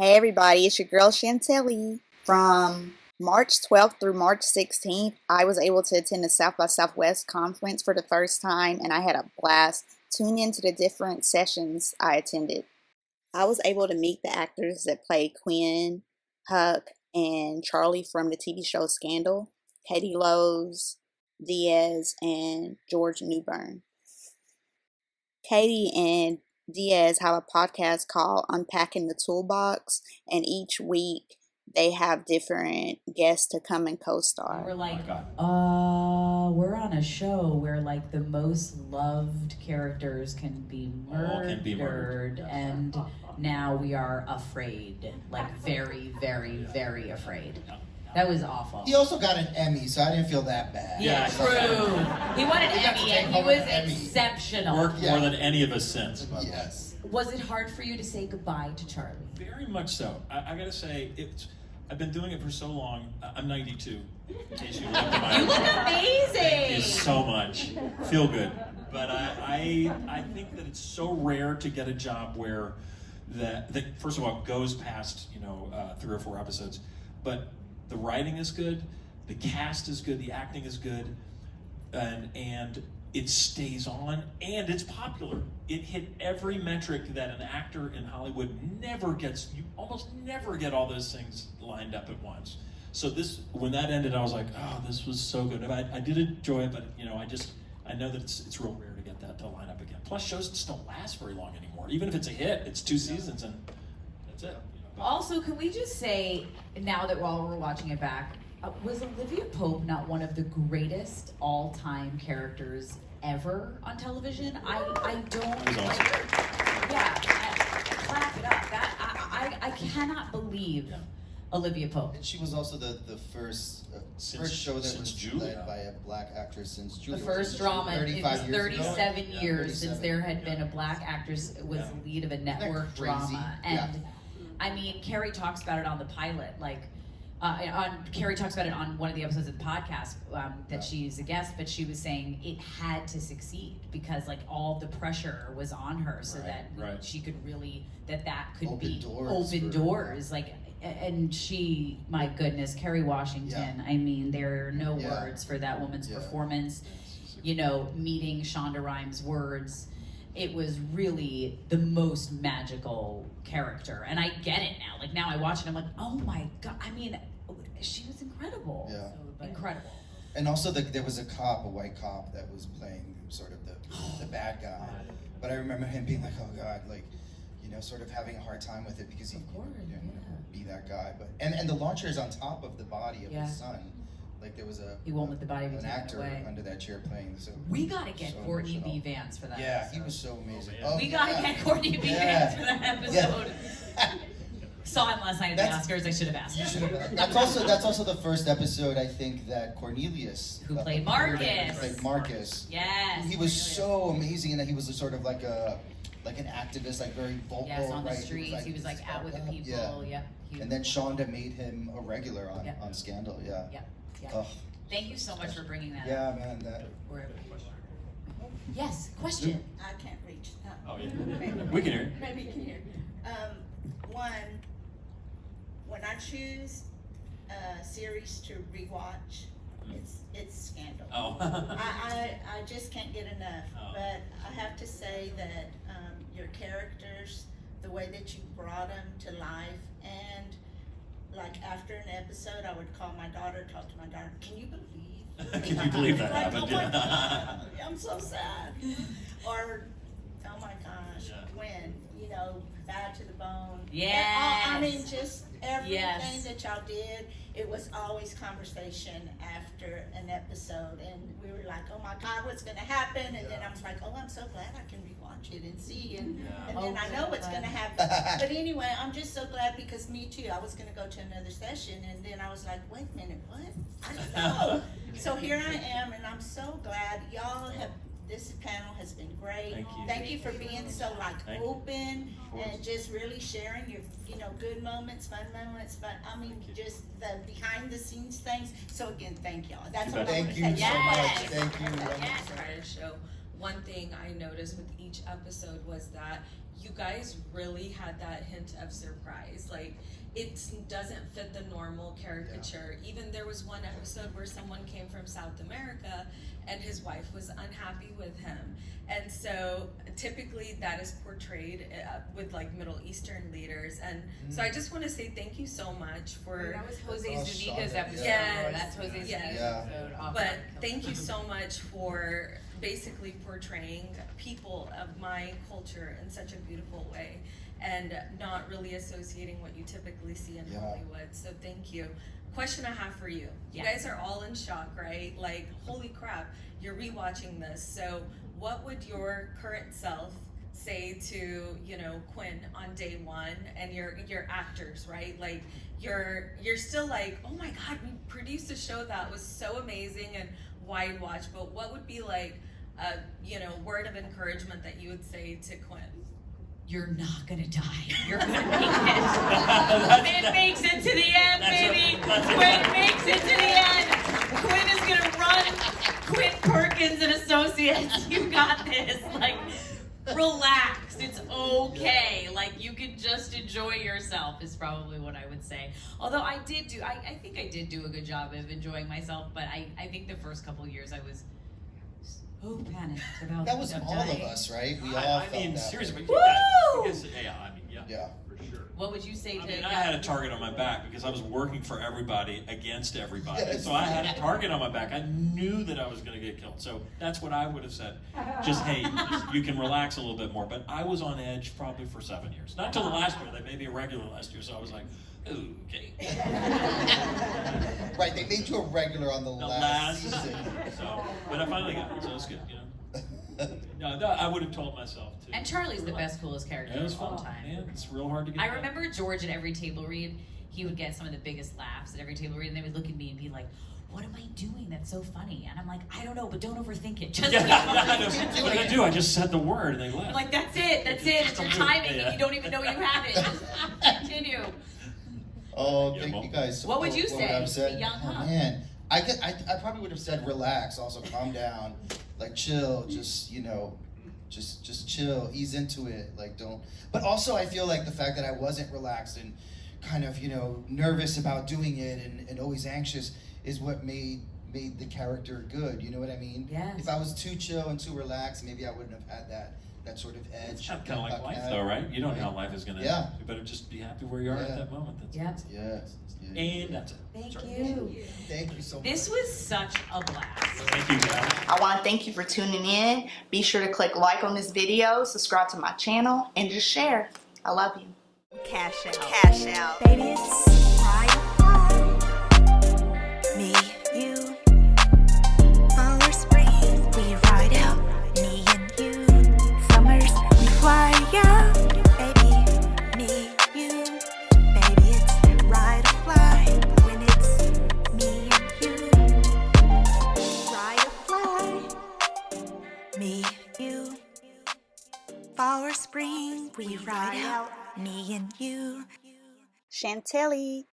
Hey everybody, it's your girl Chantelli. From March 12th through March 16th, I was able to attend the South by Southwest conference for the first time, and I had a blast. Tune into the different sessions I attended. I was able to meet the actors that played Quinn, Huck, and Charlie from the TV show Scandal, Katie Lowe's, Diaz, and George Newbern. Katie and Diaz have a podcast called Unpacking the Toolbox, and each week they have different guests to come and co-star. We're like, we're on a show where like the most loved characters can be murdered, and now we are afraid, like very, very, very afraid. That was awful. He also got an Emmy, so I didn't feel that bad. Yeah, true. He won an Emmy, and he was exceptional. Worked more than any of us since. Yes. Was it hard for you to say goodbye to Charlie? Very much so. I gotta say, I've been doing it for so long. I'm 92. In case you look at my You look amazing. Thank you so much. Feel good. But I think that it's so rare to get a job where that first of all goes past 3 or 4 episodes, but the writing is good, the cast is good, the acting is good, and it stays on, and it's popular. It hit every metric that an actor in Hollywood never gets. You almost never get all those things lined up at once. So when that ended, I was like, oh, this was so good. I did enjoy it, but I know that it's real rare to get that to line up again. Plus, shows just don't last very long anymore. Even if it's a hit, it's 2 seasons and that's it. Also, can we just say, now that while we're watching it back, was Olivia Pope not one of the greatest all-time characters ever on television? I don't like her. Yeah, clap it up. I cannot believe Olivia Pope. And she was also the first show that was led by a black actress since Julia. The first drama. It was 37 years since there had been a black actress was the lead of a network drama. And I mean, Kerry talks about it on the pilot, Kerry talks about it on one of the episodes of the podcast that she's a guest, but she was saying it had to succeed because like all the pressure was on her so that she could really, that could open doors. Like, and she, my goodness, Kerry Washington, I mean, there are no words for that woman's performance, meeting Shonda Rhimes' words. It was really the most magical character, and I get it now. Like now I watch it, I'm like, oh my god! I mean, she was incredible. Yeah, incredible. And also, there was a white cop that was playing sort of the bad guy. But I remember him being like, oh god, like, sort of having a hard time with it because he didn't want to be that guy. But and the launcher is on top of the body of his son. Like there was he won't let the body be an taken actor away. Under that chair playing. So we gotta get Courtney B. Vance for that. Yeah, episode. he was so amazing. We gotta get Courtney B. Vance for that episode. Saw him last night at the Oscars. I should have asked him. That's also the first episode I think that Cornelius, who played Marcus. Yes. He was so amazing in that he was sort of like an activist, like very vocal. Yes, on the streets. He was like out with the people. Yeah. And then Shonda made him a regular on Scandal. Yeah. Yeah. Thank you so much for bringing that up. Yeah, man. Yes, question. I can't reach. We can hear. Maybe you can hear. One, when I choose a series to rewatch, it's Scandal. Oh. I just can't get enough. But I have to say that your characters, the way that you brought them to life, and like after an episode, I would call my daughter, talk to my daughter. Can you believe? Can you believe that like, happened? Oh my God, I'm so sad. Or, oh my gosh, Gwen, bad to the bone. Yeah. I mean, just everything that y'all did. It was always conversation after an episode, and we were like, "Oh my God, what's going to happen?" And then I was like, "Oh, I'm so glad I can rewatch it and see." And then I know what's going to happen. But anyway, I'm just so glad because me too. I was going to go to another session, and then I was like, "Wait a minute, what? I don't know." So here I am, and I'm so glad y'all have. This panel has been great. Thank you for being so open and just really sharing your good moments, fun moments, but I mean just the behind the scenes things. So again, thank y'all. That's all I want to say. Thank you so much. Thank you. Yes, show one thing I noticed with each episode was that you guys really had that hint of surprise. Like, it doesn't fit the normal caricature. Yeah. Even there was one episode where someone came from South America and his wife was unhappy with him. And so typically that is portrayed with like Middle Eastern leaders. And so I just want to say thank you so much for... That was Jose Zuniga's episode. Yes. That's Jose Zuniga's episode. But thank you so much for basically portraying people of my culture in such a beautiful way and not really associating what you typically see in Hollywood. So thank you. Question I have for you. You guys are all in shock, right? Like, holy crap, you're rewatching this. So what would your current self say to, you know, Quinn on day one, and your actors, right? Like, you're still like, oh my God, we produced a show that was so amazing and wide watch, but what would be like a, you know, word of encouragement that you would say to Quinn? You're not gonna die. You're gonna make it. Quinn makes it to the end, baby. Quinn makes it to the end. Quinn is gonna run Quinn Perkins and Associates. You got this. Like, relax. It's okay. Like, you can just enjoy yourself is probably what I would say. Although I think I did do a good job of enjoying myself, but I think the first couple of years I was so panicked about that was all dying. of us, right? We all I felt mean, that seriously, way. but yeah, for sure. What would you say I to mean, I had a target on my back because I was working for everybody against everybody. Yes. So I had a target on my back. I knew that I was going to get killed. So that's what I would have said. Just, hey, you can relax a little bit more. But I was on edge probably for 7 years. Not till the last year. They made me a regular last year. So I was like, okay. Right, they made you a regular on the last season. So, but I finally got it. So it's good, you know. No, I would have told myself to. And Charlie's the best, coolest character of all time. Man, it's real hard to get. I remember George at every table read, he would get some of the biggest laughs at every table read, and they would look at me and be like, what am I doing that's so funny? And I'm like, I don't know, but don't overthink it. Just what did I do? I just said the word and they laughed. I'm like, that's it. It's your timing, and you don't even know you have it. Just continue. Oh, thank you guys. What would you say? Said, Young Huck. Man, I probably would have said relax. Also, calm down, like chill. Just just chill, ease into it. Like don't. But also, I feel like the fact that I wasn't relaxed and kind of nervous about doing it and always anxious is what made the character good. You know what I mean? Yeah. If I was too chill and too relaxed, maybe I wouldn't have had that sort of edge. It's kind of like life, though, right? You don't know how life is going to end. You better just be happy where you are at that moment. That's it. Yes. And that's it. Thank you. Thank you so much. This was such a blast. Thank you, guys. I want to thank you for tuning in. Be sure to click like on this video, subscribe to my channel, and just share. I love you. Cash out. Baby, it's right. Me, you. Our spring, we ride out. Me and you. Summers, we fly out. Baby, me, you. Baby, it's ride or fly. When it's me and you. Ride or fly. Me, you. Fall or spring, we ride out. Me and you. Chantilly.